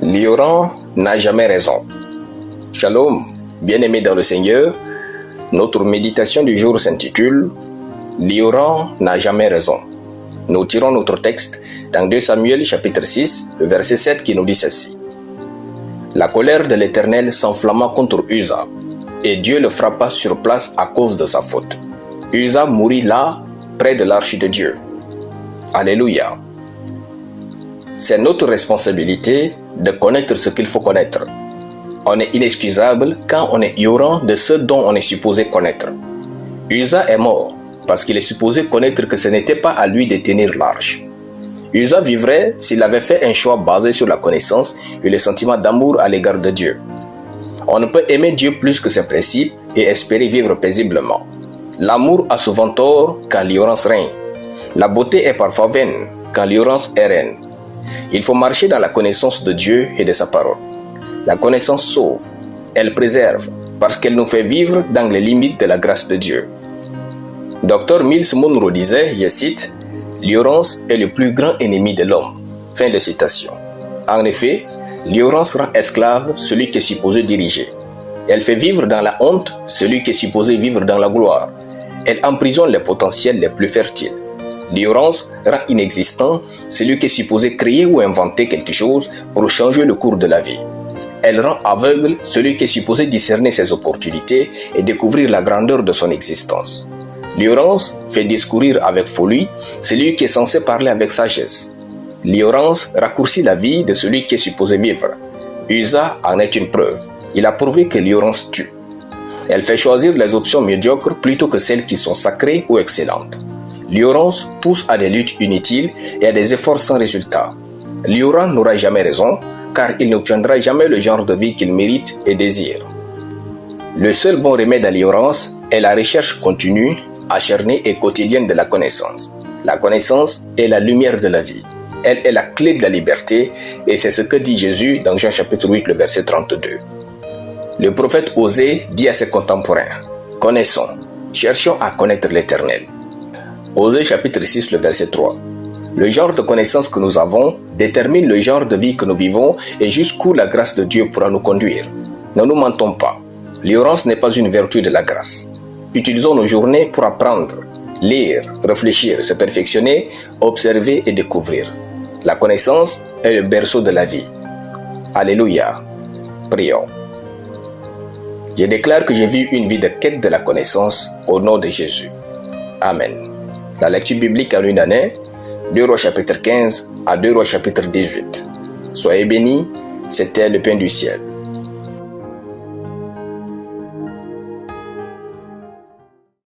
L'ignorant n'a jamais raison. Shalom, bien-aimés dans le Seigneur, notre méditation du jour s'intitule « L'ignorant n'a jamais raison ». Nous tirons notre texte dans 2 Samuel chapitre 6, le verset 7 qui nous dit ceci. La colère de l'Éternel s'enflamma contre Uza, et Dieu le frappa sur place à cause de sa faute. Uza mourut là, près de l'arche de Dieu. Alléluia. C'est notre responsabilité de connaître ce qu'il faut connaître. On est inexcusable quand on est ignorant de ce dont on est supposé connaître. Uza est mort parce qu'il est supposé connaître que ce n'était pas à lui de tenir l'arche. Uza vivrait s'il avait fait un choix basé sur la connaissance et le sentiment d'amour à l'égard de Dieu. On ne peut aimer Dieu plus que ses principes et espérer vivre paisiblement. L'amour a souvent tort quand l'ignorance règne. La beauté est parfois vaine quand l'ignorance est reine. Il faut marcher dans la connaissance de Dieu et de sa parole. La connaissance sauve, elle préserve, parce qu'elle nous fait vivre dans les limites de la grâce de Dieu. Dr Myles Munroe disait, je cite, « L'ignorance est le plus grand ennemi de l'homme ». Fin de citation. En effet, l'ignorance rend esclave celui qui est supposé diriger. Elle fait vivre dans la honte celui qui est supposé vivre dans la gloire. Elle emprisonne les potentiels les plus fertiles. L'ignorance rend inexistant celui qui est supposé créer ou inventer quelque chose pour changer le cours de la vie. Elle rend aveugle celui qui est supposé discerner ses opportunités et découvrir la grandeur de son existence. L'ignorance fait discourir avec folie celui qui est censé parler avec sagesse. L'ignorance raccourcit la vie de celui qui est supposé vivre. Uza en est une preuve. Il a prouvé que l'ignorance tue. Elle fait choisir les options médiocres plutôt que celles qui sont sacrées ou excellentes. L'ignorance pousse à des luttes inutiles et à des efforts sans résultat. L'ignorant n'aura jamais raison, car il n'obtiendra jamais le genre de vie qu'il mérite et désire. Le seul bon remède à l'ignorance est la recherche continue, acharnée et quotidienne de la connaissance. La connaissance est la lumière de la vie. Elle est la clé de la liberté et c'est ce que dit Jésus dans Jean chapitre 8, le verset 32. Le prophète Osée dit à ses contemporains, « Connaissons, cherchons à connaître l'Éternel. » Osée chapitre 6, le verset 3. Le genre de connaissance que nous avons détermine le genre de vie que nous vivons et jusqu'où la grâce de Dieu pourra nous conduire. Ne nous mentons pas. L'ignorance n'est pas une vertu de la grâce. Utilisons nos journées pour apprendre, lire, réfléchir, se perfectionner, observer et découvrir. La connaissance est le berceau de la vie. Alléluia. Prions. Je déclare que j'ai vu une vie de quête de la connaissance au nom de Jésus. Amen. La lecture biblique à l'une année, 2 Rois chapitre 15 à 2 Rois chapitre 18. Soyez bénis, c'était le pain du ciel.